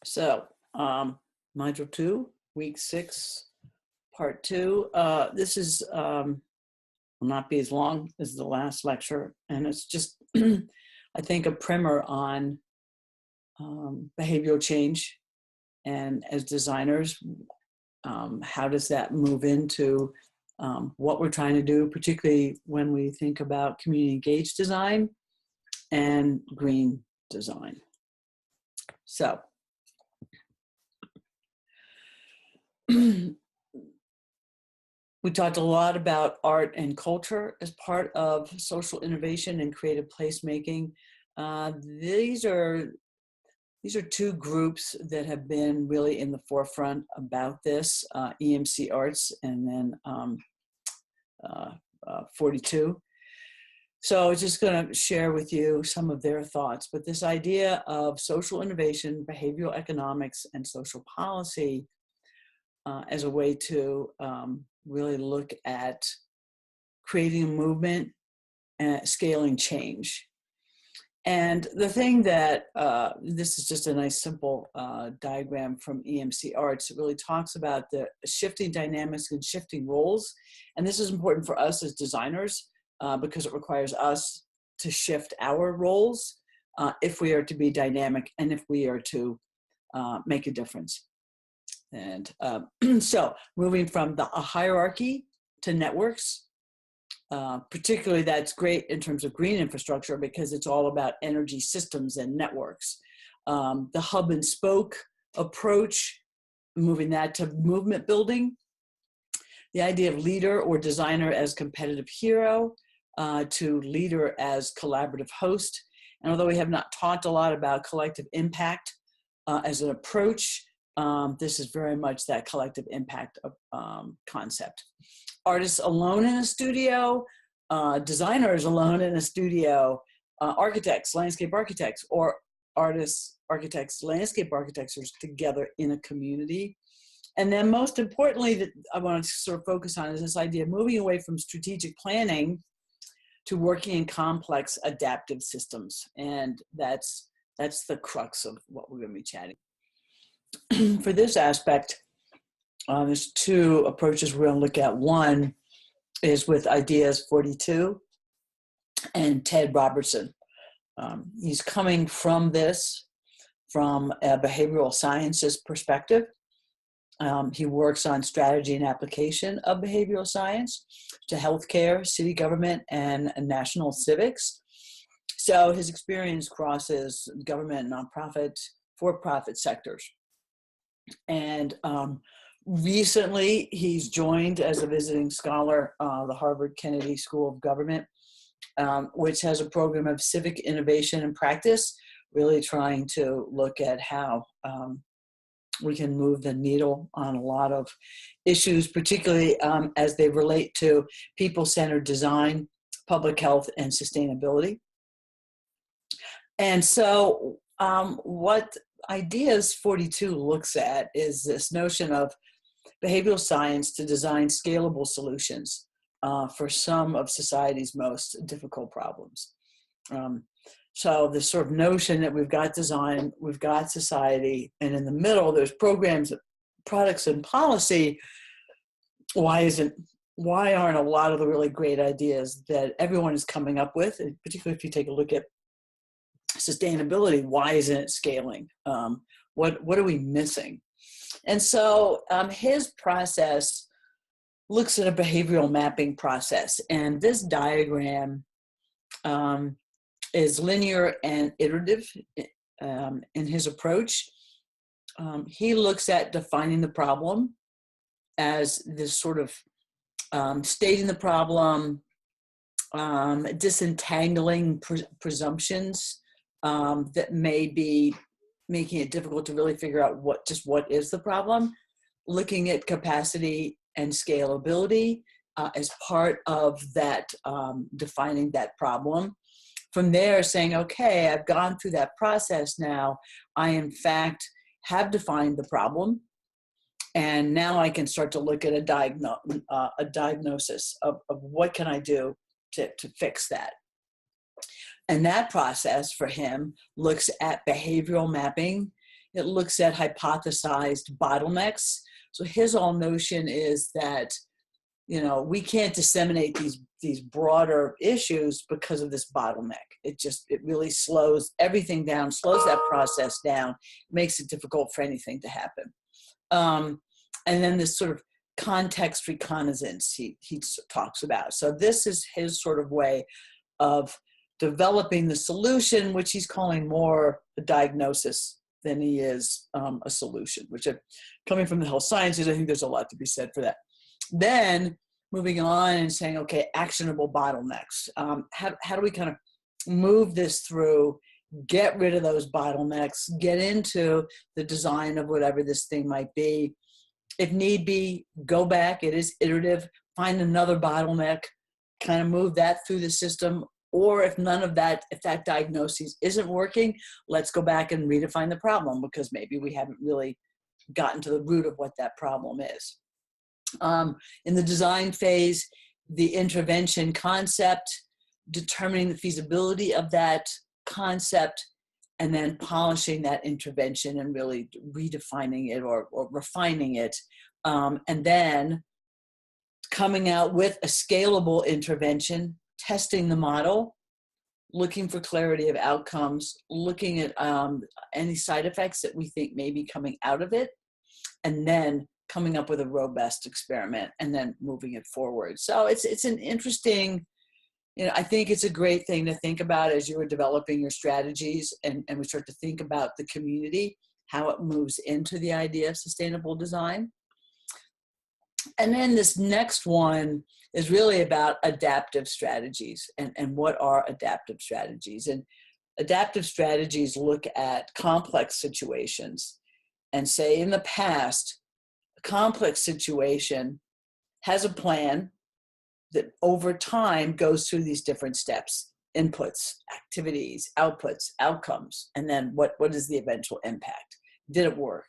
So, Module 2, Week 6, Part 2. This is will not be as long as the last lecture, and it's just, I think, a primer on behavioral change, and as designers, how does that move into what we're trying to do, particularly when we think about community engaged design and green design. So, we talked a lot about art and culture as part of social innovation and creative placemaking. These are two groups that have been really in the forefront about this, EMC Arts and then 42. So I was just going to share with you some of their thoughts, but this idea of social innovation, behavioral economics, and social policy as a way to really look at creating a movement and scaling change. And the thing that, this is just a nice simple diagram from EMC Arts. It really talks about the shifting dynamics and shifting roles. And this is important for us as designers because it requires us to shift our roles if we are to be dynamic and if we are to make a difference. And so moving from a hierarchy to networks, particularly that's great in terms of green infrastructure because it's all about energy systems and networks. The hub and spoke approach, moving that to movement building. The idea of leader or designer as competitive hero to leader as collaborative host. And although we have not talked a lot about collective impact as an approach, this is very much that collective impact concept. Artists alone in a studio, designers alone in a studio, architects, landscape architects, or artists, architects, landscape architects together in a community. And then most importantly that I want to sort of focus on is this idea of moving away from strategic planning to working in complex adaptive systems. And that's the crux of what we're going to be chatting. For this aspect, there's two approaches we're going to look at. One is with Ideas 42 and Ted Robertson. He's coming from this from a behavioral sciences perspective. He works on strategy and application of behavioral science to healthcare, city government, and national civics. So his experience crosses government, nonprofit, for-profit sectors. And recently, he's joined as a visiting scholar the Harvard Kennedy School of Government, which has a program of civic innovation and practice, really trying to look at how we can move the needle on a lot of issues, particularly as they relate to people-centered design, public health, and sustainability. And so what Ideas 42 looks at is this notion of behavioral science to design scalable solutions for some of society's most difficult problems. So this sort of notion that we've got design, we've got society, and in the middle there's programs, products, and policy. Why aren't a lot of the really great ideas that everyone is coming up with, and particularly if you take a look at sustainability, why isn't it scaling? What are we missing? And so his process looks at a behavioral mapping process. And this diagram is linear and iterative in his approach. He looks at defining the problem as this sort of stating the problem, disentangling presumptions that may be making it difficult to really figure out what is the problem, looking at capacity and scalability as part of that, defining that problem. From there, saying, okay, I've gone through that process now. I, in fact, have defined the problem. And now I can start to look at a diagnosis of what can I do to fix that. And that process for him looks at behavioral mapping It looks at hypothesized bottlenecks. So his whole notion is that, you know, we can't disseminate these broader issues because of this bottleneck. It really slows everything down, slows that process down, makes it difficult for anything to happen. And then this sort of context reconnaissance he talks about. So this is his sort of way of developing the solution, which he's calling more a diagnosis than he is a solution, which coming from the health sciences, I think there's a lot to be said for that. Then moving on and saying, okay, actionable bottlenecks. How do we kind of move this through, get rid of those bottlenecks, get into the design of whatever this thing might be. If need be, go back, it is iterative, find another bottleneck, kind of move that through the system. Or if none of that, if that diagnosis isn't working, let's go back and redefine the problem, because maybe we haven't really gotten to the root of what that problem is. In the design phase, the intervention concept, determining the feasibility of that concept, and then polishing that intervention and really redefining it or refining it. And then coming out with a scalable intervention, testing the model, looking for clarity of outcomes, looking at any side effects that we think may be coming out of it, and then coming up with a robust experiment and then moving it forward. So it's an interesting, you know, I think it's a great thing to think about as you are developing your strategies and we start to think about the community, how it moves into the idea of sustainable design. And then this next one is really about adaptive strategies and what are adaptive strategies. And adaptive strategies look at complex situations and say in the past, a complex situation has a plan that over time goes through these different steps, inputs, activities, outputs, outcomes, and then what is the eventual impact? Did it work?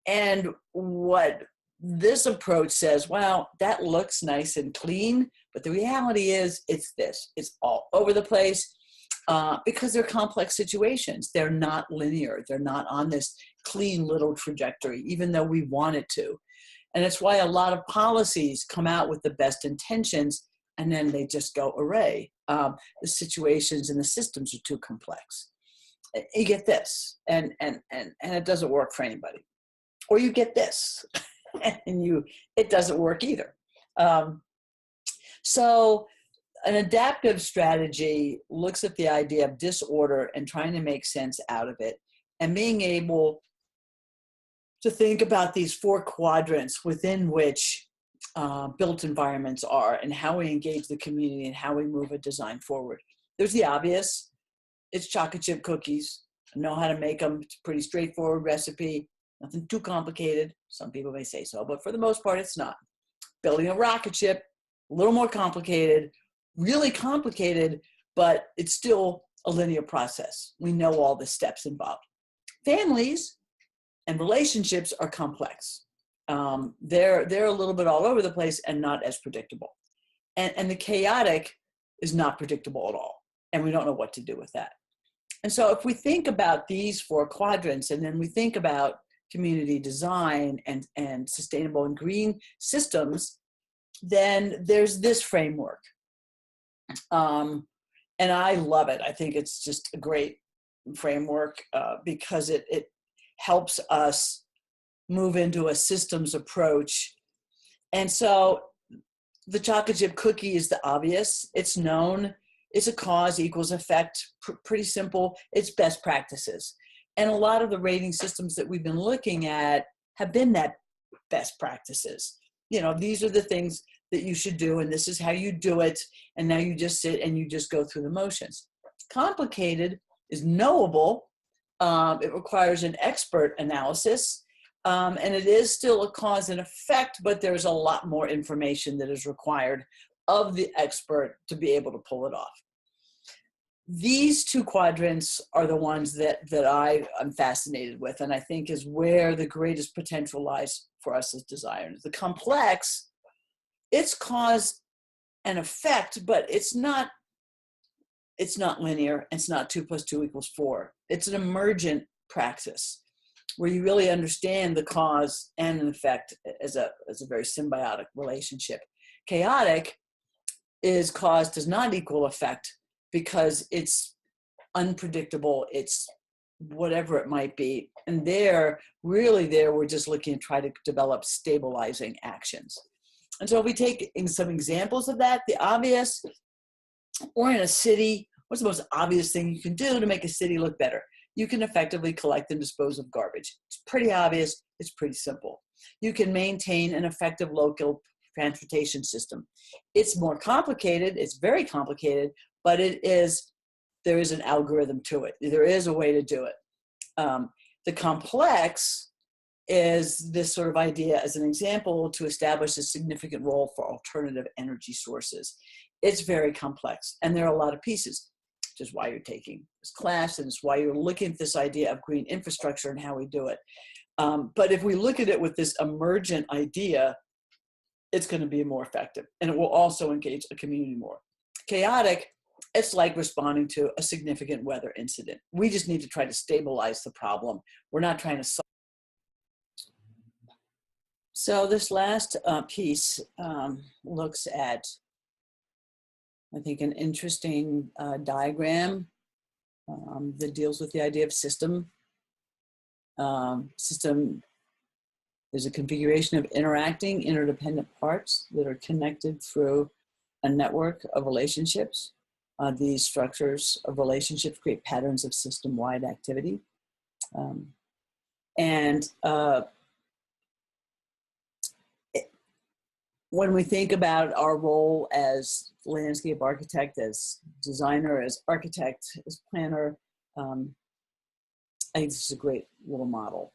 And what this approach says, well, that looks nice and clean, but the reality is it's this. It's all over the place because they're complex situations. They're not linear. They're not on this clean little trajectory, even though we want it to. And it's why a lot of policies come out with the best intentions and then they just go array. The situations and the systems are too complex. You get this, and it doesn't work for anybody. Or you get this, and it doesn't work either. So an adaptive strategy looks at the idea of disorder and trying to make sense out of it, and being able to think about these 4 quadrants within which built environments are and how we engage the community and how we move a design forward. There's the obvious. It's chocolate chip cookies. I know how to make them. It's a pretty straightforward recipe. Nothing too complicated. Some people may say so, but for the most part, it's not. Building a rocket ship, a little more complicated, really complicated, but it's still a linear process. We know all the steps involved. Families and relationships are complex. They're a little bit all over the place and not as predictable. And the chaotic is not predictable at all. And we don't know what to do with that. And so if we think about these 4 quadrants, and then we think about community design and sustainable and green systems, then there's this framework. And I love it. I think it's just a great framework because it helps us move into a systems approach. And so the chocolate chip cookie is the obvious. It's known. It's a cause equals effect. Pretty simple. It's best practices. And a lot of the rating systems that we've been looking at have been that best practices. You know, these are the things that you should do, and this is how you do it. And now you just sit and you just go through the motions. Complicated is knowable. It requires an expert analysis. And it is still a cause and effect, but there's a lot more information that is required of the expert to be able to pull it off. These 2 quadrants are the ones that I'm fascinated with, and I think is where the greatest potential lies for us as designers. The complex, it's cause and effect, but it's not linear. It's not 2 + 2 = 4. It's an emergent practice. where you really understand the cause and an effect as a very symbiotic relationship. Chaotic is cause does not equal effect because it's unpredictable, it's whatever it might be. And we're just looking to try to develop stabilizing actions. And so if we take in some examples of that, the obvious, or in a city, what's the most obvious thing you can do to make a city look better? You can effectively collect and dispose of garbage. It's pretty obvious, it's pretty simple. You can maintain an effective local transportation system. It's more complicated, it's very complicated, but there is an algorithm to it. There is a way to do it. The complex is this sort of idea, as an example, to establish a significant role for alternative energy sources. It's very complex, and there are a lot of pieces, which is why you're taking this class, and it's why you're looking at this idea of green infrastructure and how we do it. But if we look at it with this emergent idea, it's going to be more effective, and it will also engage a community more. Chaotic, it's like responding to a significant weather incident. We just need to try to stabilize the problem. We're not trying to solve. So this last piece looks at, I think, an interesting diagram that deals with the idea of system. System is a configuration of interacting, interdependent parts that are connected through a network of relationships. These structures of relationships create patterns of system-wide activity. When we think about our role as landscape architect, as designer, as architect, as planner, I think this is a great little model,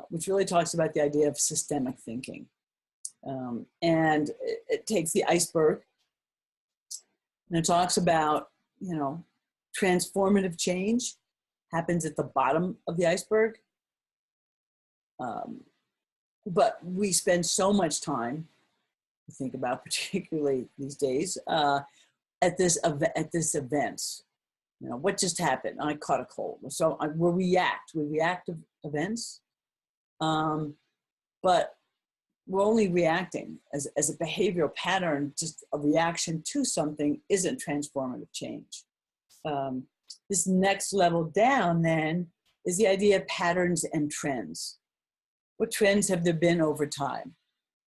which really talks about the idea of systemic thinking. And it takes the iceberg, and it talks about, transformative change happens at the bottom of the iceberg. But we spend so much time, I think about particularly these days, at this event. What just happened? I caught a cold. So we react to events, but we're only reacting as a behavioral pattern. Just a reaction to something isn't transformative change. This next level down then is the idea of patterns and trends. What trends have there been over time?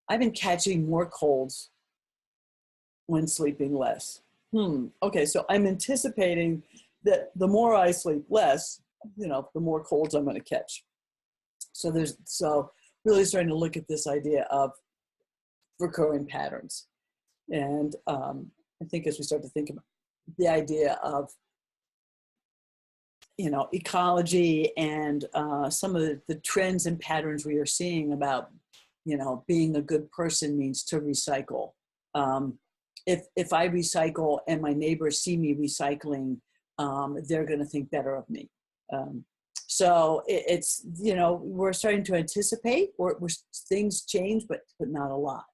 I've been catching more colds when sleeping less. Okay, so I'm anticipating that the more I sleep less, the more colds I'm going to catch. So really starting to look at this idea of recurring patterns. And I think as we start to think about the idea of, ecology and some of the trends and patterns we are seeing about, being a good person means to recycle. If I recycle and my neighbors see me recycling, they're going to think better of me. So it's, we're starting to anticipate, or things change, but not a lot.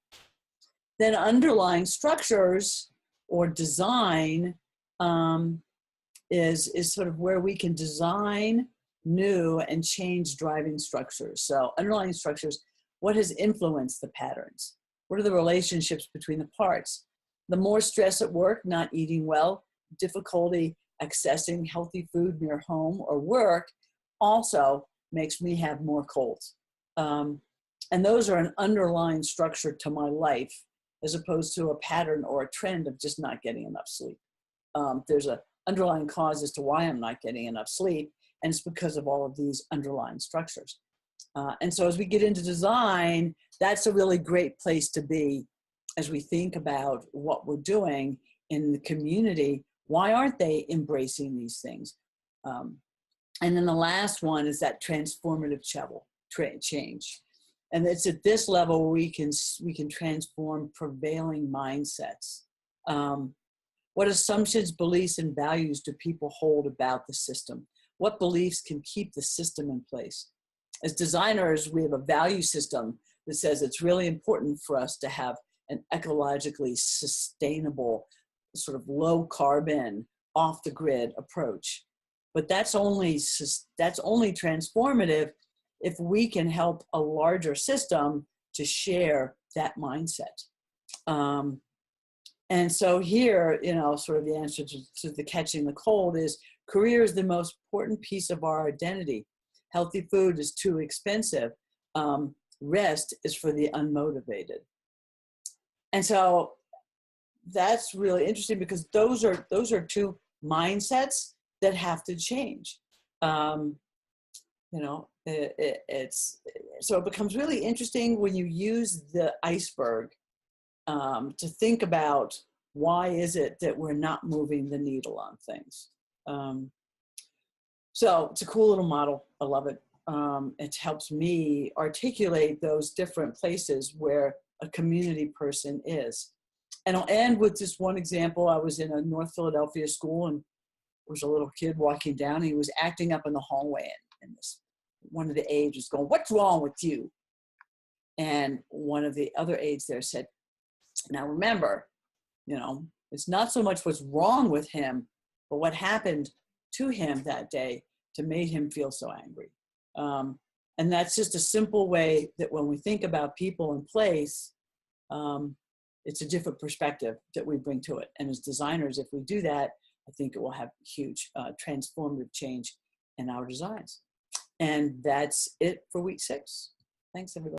Then underlying structures or design is sort of where we can design new and change driving structures. So underlying structures, what has influenced the patterns? What are the relationships between the parts? The more stress at work, not eating well, difficulty accessing healthy food near home or work also makes me have more colds. And those are an underlying structure to my life, as opposed to a pattern or a trend of just not getting enough sleep. There's an underlying cause as to why I'm not getting enough sleep, and it's because of all of these underlying structures. And so as we get into design, that's a really great place to be as we think about what we're doing in the community. Why aren't they embracing these things? And then the last one is that transformative change. And it's at this level where we can transform prevailing mindsets. What assumptions, beliefs, and values do people hold about the system? What beliefs can keep the system in place? As designers, we have a value system that says it's really important for us to have an ecologically sustainable, sort of low carbon, off the grid approach. But that's only transformative if we can help a larger system to share that mindset. And so here, sort of the answer to the catching the cold is career is the most important piece of our identity. Healthy food is too expensive. Rest is for the unmotivated. And so that's really interesting because those are two mindsets that have to change. So it becomes really interesting when you use the iceberg to think about why is it that we're not moving the needle on things. So it's a cool little model. I love it. It helps me articulate those different places where a community person is. And I'll end with just one example. I was in a North Philadelphia school, and there was a little kid walking down. He was acting up in the hallway, and one of the aides was going, "What's wrong with you?" And one of the other aides there said, "Now remember, it's not so much what's wrong with him, but what happened to him that day to make him feel so angry." And that's just a simple way that when we think about people and place, it's a different perspective that we bring to it. And as designers, if we do that, I think it will have huge transformative change in our designs. And that's it for week 6. Thanks, everybody.